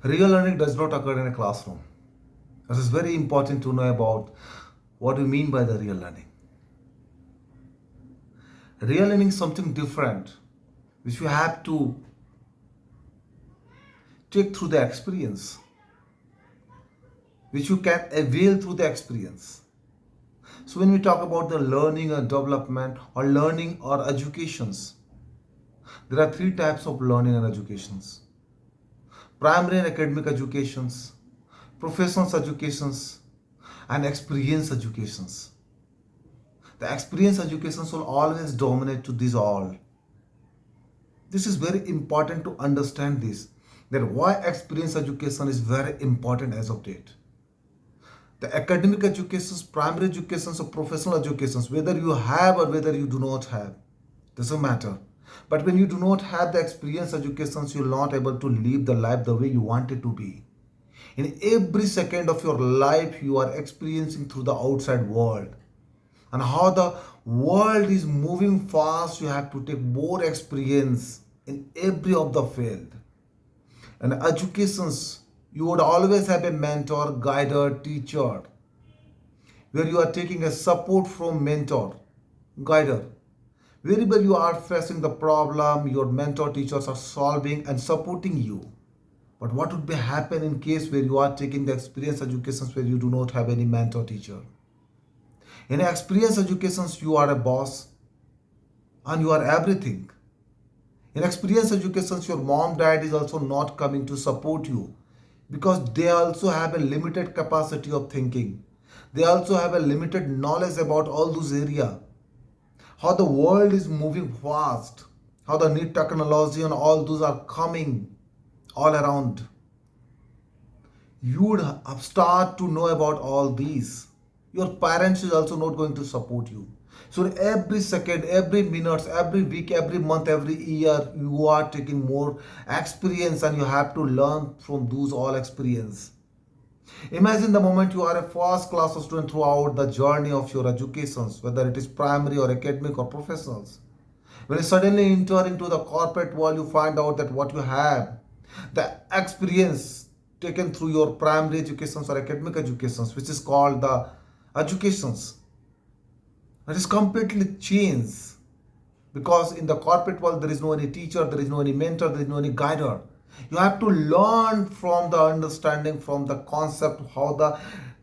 Real learning does not occur in a classroom. It is very important to know about what we mean by the real learning. Real learning is something different, which you have to take through the experience, which you can avail through the experience. So when we talk about the learning and development or learning or educations, there are three types of learning and educations: primary and academic educations, professional educations, and experience educations. The experience educations will always dominate to these all. This is very important to understand this, that why experience education is very important as of date. The academic educations, primary educations, or professional educations, whether you have or whether you do not have, doesn't matter. But when you do not have the experience educations, you're not able to live the life the way you want it to be. In every second of your life, you are experiencing through the outside world. And how the world is moving fast, you have to take more experience in every of the field. And educations, you would always have a mentor, guider, teacher, where you are taking a support from mentor, guider. Wherever you are facing the problem, your mentor teachers are solving and supporting you. But what would be happen in case where you are taking the experience educations where you do not have any mentor teacher? In experience educations, you are a boss and you are everything. In experience educations, your mom, dad is also not coming to support you because they also have a limited capacity of thinking. They also have a limited knowledge about all those areas. How the world is moving fast, how the new technology and all those are coming all around. You would start to know about all these. Your parents is also not going to support you. So every second, every minute, every week, every month, every year, you are taking more experience and you have to learn from those all experience. Imagine the moment you are a first class student throughout the journey of your educations, whether it is primary or academic or professionals. When you suddenly enter into the corporate world, you find out that what you have, the experience taken through your primary educations or academic educations, which is called the educations, it is completely changed because in the corporate world there is no any teacher, there is no any mentor, there is no any guider. You have to learn from the understanding, from the concept, how the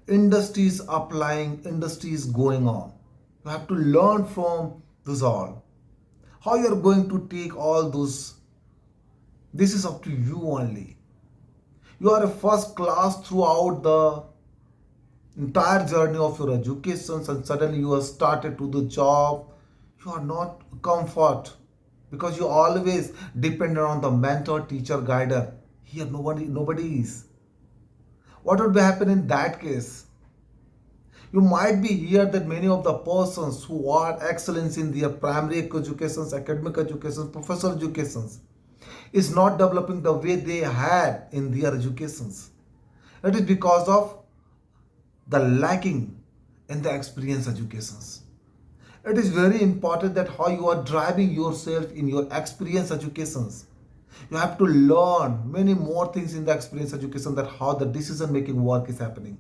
industry is applying, industry is going on. You have to learn from this all. How you are going to take all those, this is up to you only. You are a first class throughout the entire journey of your education, and suddenly you have started to the job. You are not comfort because you always depend on the mentor, teacher, guider. Here nobody is. What would be happen in that case? You might be here that many of the persons who are excellence in their primary educations, academic educations, professional educations is not developing the way they had in their educations. It is because of the lacking in the experience educations. It is very important that how you are driving yourself in your experience educations. You have to learn many more things in the experience education, that how the decision making work is happening.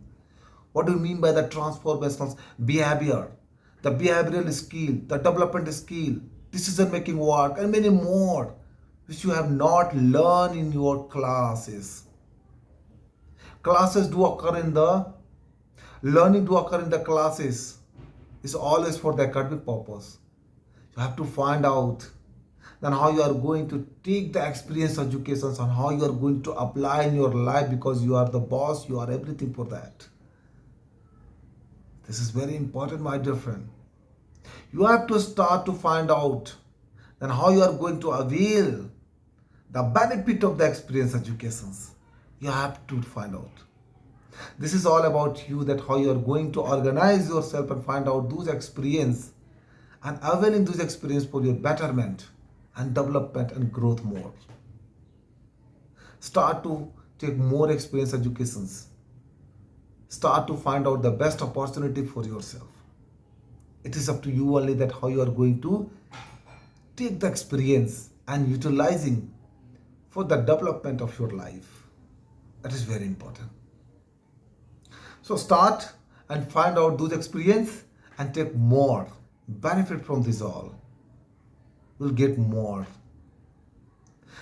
What do you mean by the transformational behavior, the behavioral skill, the development skill, decision making work, and many more, which you have not learned in your classes. Classes do occur in the learning to occur in the classes is always for the academic purpose. You have to find out then how you are going to take the experience educations and how you are going to apply in your life, because you are the boss, you are everything for that. This is very important, my dear friend. You have to start to find out then how you are going to avail the benefit of the experience educations. You have to find out. This is all about you, that how you are going to organize yourself and find out those experience and availing those experience for your betterment and development and growth more. Start to take more experience educations. Start to find out the best opportunity for yourself. It is up to you only that how you are going to take the experience and utilizing for the development of your life. That is very important. So start and find out those experience and take more. Benefit from this all. We'll get more.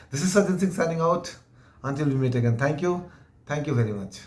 This is Sajjan Singh signing out. Until we meet again. Thank you. Thank you very much.